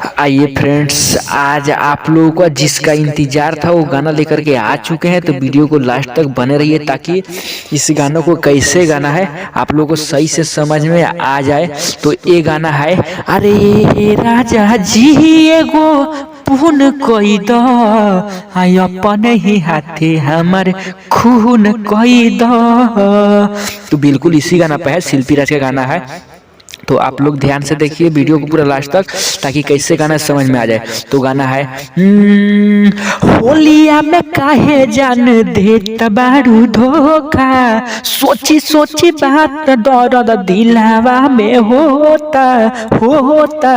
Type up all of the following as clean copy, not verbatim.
आइए फ्रेंड्स, आज आप लोगों का जिसका इंतजार था वो गाना लेकर के आ चुके हैं। तो वीडियो को लास्ट तक बने रहिए ताकि इस गानों को कैसे गाना है आप लोगों को सही से समझ में आ जाए। तो ये गाना है, अरे राजा जी एगो पून कोई दो आय अपने ही हाथे हमारे खून कोई दो। तो बिल्कुल इसी गाना पे है, शिल्पी राज का गाना है। तो आप लोग ध्यान से देखिए वीडियो को पूरा लास्ट तक ताकि कैसे गाना समझ में आ जाए। तो गाना है, होलिया में काहे जान देत बारू धोखा, सोची सोची बात दर्द दिलावा में होता होता।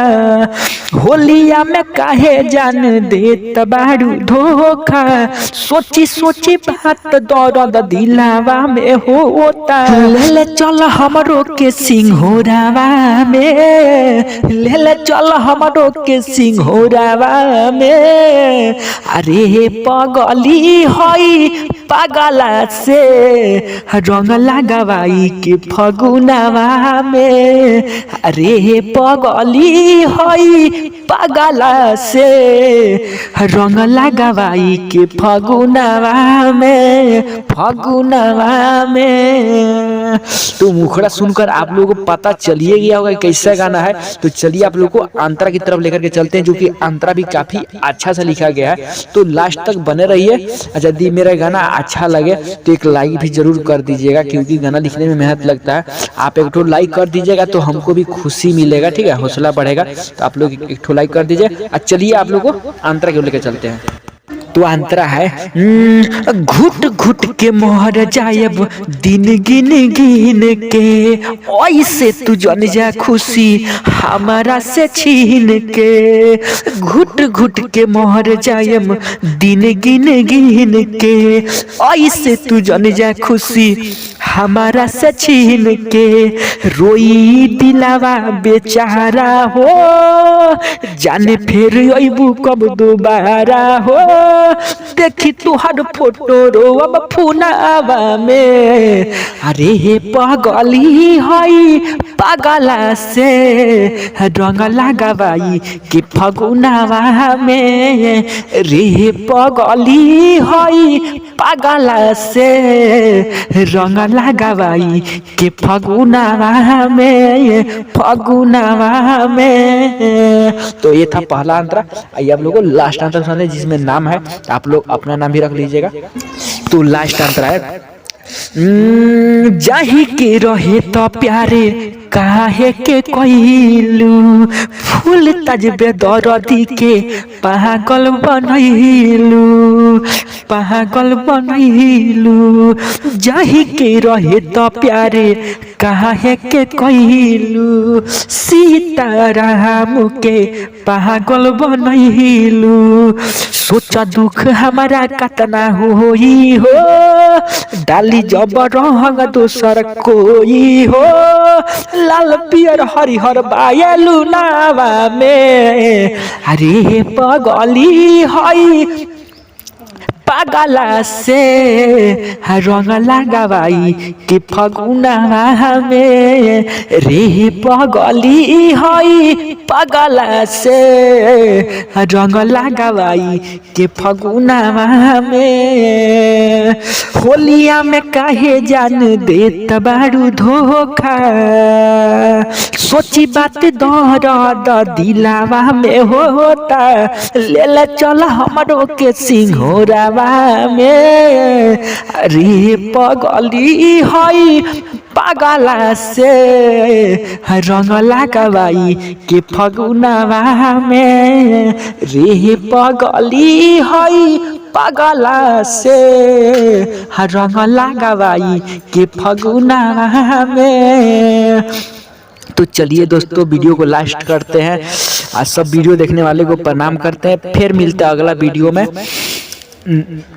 होलिया में काहे जान देत बारू धोखा, सोची सोची बात दर्द दिलावा में होता। ले चल हमरो के सिंघोरावा में, ले चल हमरो के सिंघोरावा में। अरे पगली हई पागला से रंग लगावाई के फगुनावा में। अरे पगली हई पागला से रंग लगावाई के फगुनावा में, फगुनावा में। तो मुखड़ा सुनकर आप लोगों को पता चलिए गया होगा कैसा गाना है। तो चलिए आप लोगों को अंतरा की तरफ लेकर के चलते हैं, जो कि अंतरा भी काफी अच्छा से लिखा गया है। तो लास्ट तक बने रहिए। यदि मेरा गाना अच्छा लगे तो एक लाइक भी जरूर कर दीजिएगा, क्योंकि गाना लिखने में मेहनत लगता है। आप एक ठो लाइक कर दीजिएगा तो हमको भी खुशी मिलेगा, ठीक है, हौसला बढ़ेगा। तो आप लोग एक ठो लाइक कर दीजिए। चलिए आप लोग को अंतरा की ओर लेकर चलते हैं। तो अंतरा है, घुट घुट के मोहर जायब दिन गिन गिन के, ऐसे तू जन जा खुशी हमारा से छीन के। घुट घुट के मोहर जायब दिन गिन गिन के, ऐसे तू जन जा खुशी हमारा से छीन के। रोई दिलावा बेचारा हो, जाने फिर अबू कब दोबारा हो। देखी तुहार फोटो रोब फुनावा में। अरे पगली हई पागला से रंग लगावाई के फगुनावा में। रे पगली हई पागला से रंग लगावाई के फगुनावा में, फगुनावा में। तो ये था पहला अंतरा। आइए आप लोगों को लास्ट अंतरा सुनाते हैं, जिसमें नाम है। आप लोग अपना नाम भी रख लीजिएगा। तो लास्ट अंतरा है, जाही के रहे तो प्यारे काहे के कइलू, फूल तजबे दरदी के पागल बनैलू, पागल बनैलू। जाही के रहे तो प्यारे काहे के कइलू, सीताराम के पागल बनैलू। सोचा दुख हमारा कतना होई हो, डाली जब रंग दोसर कोई हो। लाल पियर हरिहर बायलू नावा में। अरे पगली हई पागला से रंग लगावाई के फगुनावा में। रे पगली हई पागला से रंग लगावाई के फगुनावा में। होलिया में काहे जान देत बारू धोखा, सोची बात दर्द दिलावा में होता। ले चल हमरो के सिंघोरावा में। अरे पगली हई पागला से रंग लगावाई के फगुनावा में। रे पगली हई पागला से रंग लगावाई के फगुनावा में। तो चलिए दोस्तों, वीडियो को लास्ट करते हैं। आज सब वीडियो देखने वाले को प्रणाम करते हैं। फिर मिलता है अगला वीडियो में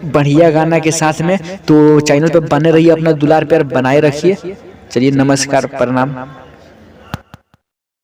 बढ़िया गाना के साथ में। तो चैनल पर बने रहिए, अपना दुलार प्यार बनाए रखिए। चलिए नमस्कार, प्रणाम।